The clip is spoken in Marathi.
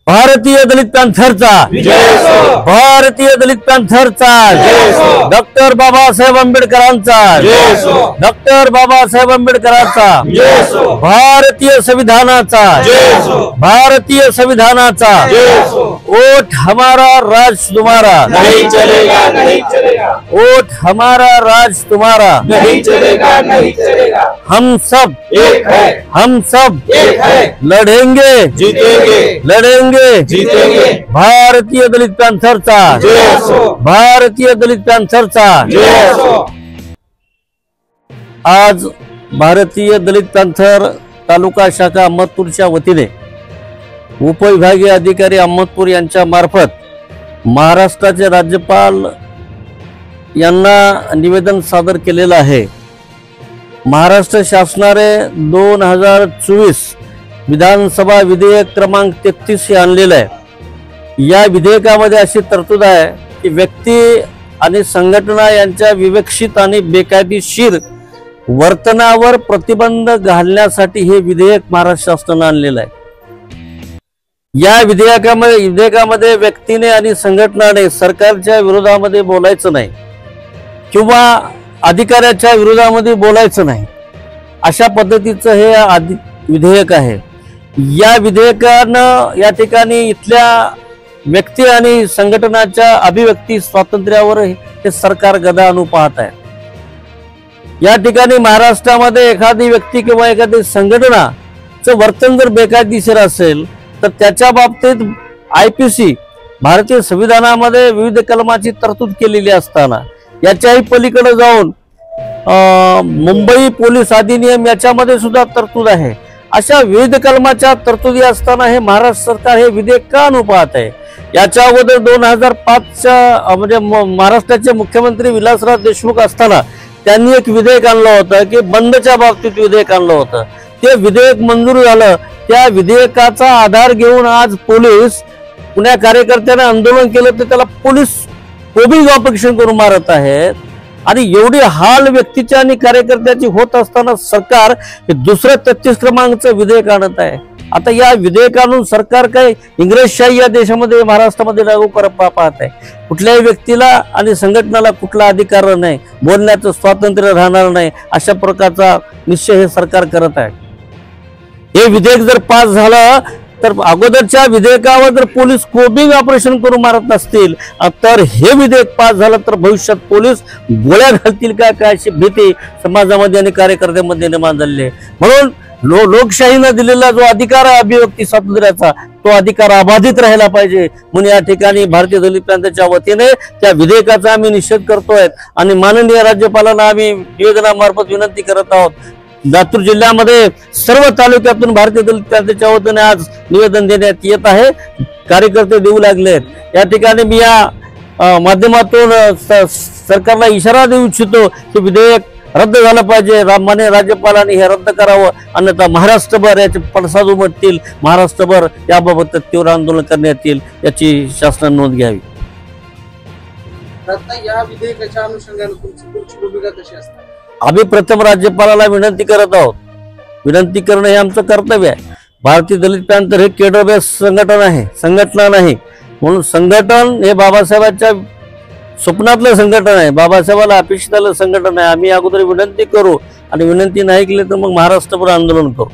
भारतीय दलित पॅंथरचा भारतीय दलित पॅंथरचा डॉक्टर बाबासाहेब आंबेडकरांचा डॉक्टर बाबासाहेब आंबेडकरांचा भारतीय संविधानाचा भारतीय संविधानाचा वोट हमारा राज तुम्हारा नहीं चलेगा नहीं चलेगा वोट हमारा राज तुम्हारा नहीं चलेगा नहीं चलेगा हम सब एक है हम सब एक है लढेंगे जीतेंगे लढेंगे जीतेंगे भारतीय दलित पॅंथरचा जय असो भारतीय दलित पॅंथरचा जय असो। आज भारतीय दलित पॅंथर तालुका शाखा अहमदपूरच्या वतीने उपविभागीय अधिकारी अहमदपूर यांच्या मार्फत महाराष्ट्राचे राज्यपाल यांना निवेदन सादर केलेलं आहे। महाराष्ट्र शासनाने 2024 विधानसभा विधेयक क्रमांक 33 हे आणलेलं आहे। या विधेयकामध्ये अशी तरतूद आहे की व्यक्ती आणि संघटना यांच्या विवक्षित आणि बेकायदेशीर वर्तनावर प्रतिबंध घालण्यासाठी हे विधेयक महाराष्ट्र शासनाने आणलेलं आहे। या विधेयकामध्ये व्यक्तीने आणि संघटनाने सरकारच्या विरोधामध्ये बोलायचं नाही किंवा अधिकाऱ्याच्या विरोधामध्ये बोलायचं नाही, अशा पद्धतीचं हे विधेयक आहे। या विधेयकानं या ठिकाणी इथल्या व्यक्ती आणि संघटनाच्या अभिव्यक्ती स्वातंत्र्यावर हे सरकार गदा आणू पाहत आहे। या ठिकाणी महाराष्ट्रामध्ये एखादी व्यक्ती किंवा एखादी संघटनाचं वर्तन जर बेकायदेशीर असेल तर त्याच्या बाबतीत IPC भारतीय संविधानामध्ये विविध कलमाची तरतूद केलेली असताना याच्याही पलीकडे जाऊन मुंबई पोलीस अधिनियम याच्यामध्ये सुद्धा तरतूद आहे। अशा विविध कलमाच्या तरतुदी असताना हे महाराष्ट्र सरकार हे विधेयक का आणू पाहत आहे। याच्या अगोदर 2005च्या म्हणजे महाराष्ट्राचे मुख्यमंत्री विलासराव देशमुख असताना त्यांनी एक विधेयक आणलं होतं की बंदच्या बाबतीत विधेयक आणलं होतं। ते विधेयक मंजूर झालं। त्या विधेयकाचा आधार घेऊन आज पोलीस पुण्या कार्यकर्त्याने आंदोलन केलं तर त्याला पोलीस कोबिंग ऑपरेशन करून मारत आहेत आणि एवढी हाल व्यक्तीच्या आणि कार्यकर्त्याची होत असताना सरकार हे दुसऱ्या 33 क्रमांकाचं विधेयक आणत आहे। आता या विधेयकातून सरकार काही इंग्रजशाही या देशामध्ये महाराष्ट्रामध्ये लागू पाहत आहे। कुठल्याही व्यक्तीला आणि संघटनाला कुठला अधिकार नाही, बोलण्याचं स्वातंत्र्य राहणार नाही, अशा प्रकारचा निश्चय हे सरकार करत आहे। हे विधेयक जर पास झालं तर अगोदरच्या विधेयकावर जर पोलीस कोबिंग ऑपरेशन करून मारत नसतील तर हे विधेयक पास झालं तर भविष्यात पोलीस गोळ्या घालतील का काय अशी भीती समाजामध्ये आणि कार्यकर्त्यांमध्ये निर्माण झालेली आहे। म्हणून लोकशाहीने दिलेला जो अधिकार आहे अभिव्यक्ती स्वातंत्र्याचा तो अधिकार अबाधित राहिला पाहिजे म्हणून या ठिकाणी भारतीय दलित पॅंथरच्या वतीने त्या विधेयकाचा आम्ही निषेध करतोय आणि माननीय राज्यपालांना आम्ही निवेदनामार्फत विनंती करत आहोत। लातूर जिल्ह्यामध्ये सर्व तालुक्यातून भारतीय दलित पॅंथरच्या वतीने आज निवेदन देण्यात येत आहे। कार्यकर्ते देऊ लागलेत। या ठिकाणी मी या माध्यमातून सरकारला इशारा देऊ इच्छितो की विधेयक रद्द झालं पाहिजे। माननीय राज्यपालांनी हे रद्द करावं अन्यथा महाराष्ट्रभर याचे पडसाद उमटतील। महाराष्ट्रभर याबाबत तीव्र आंदोलन करण्यात येईल याची शासनाने नोंद घ्यावी। या विधेयकाच्या अनुषंगाने तुमची भूमिका कशी असते? आम्ही प्रथम राज्यपालाला विनंती करत आहोत। विनंती करणं हे आमचं कर्तव्य आहे। भारतीय दलित पॅंथर हे केडर बेस संघटना नाही म्हणून संघटन हे बाबासाहेबांच्या स्वप्नातलं संघटन आहे, बाबासाहेबाला अपेक्षित असलेलं संघटन आहे। आम्ही अगोदर विनंती करू आणि विनंती नाही केली तर मग महाराष्ट्रभर आंदोलन करू।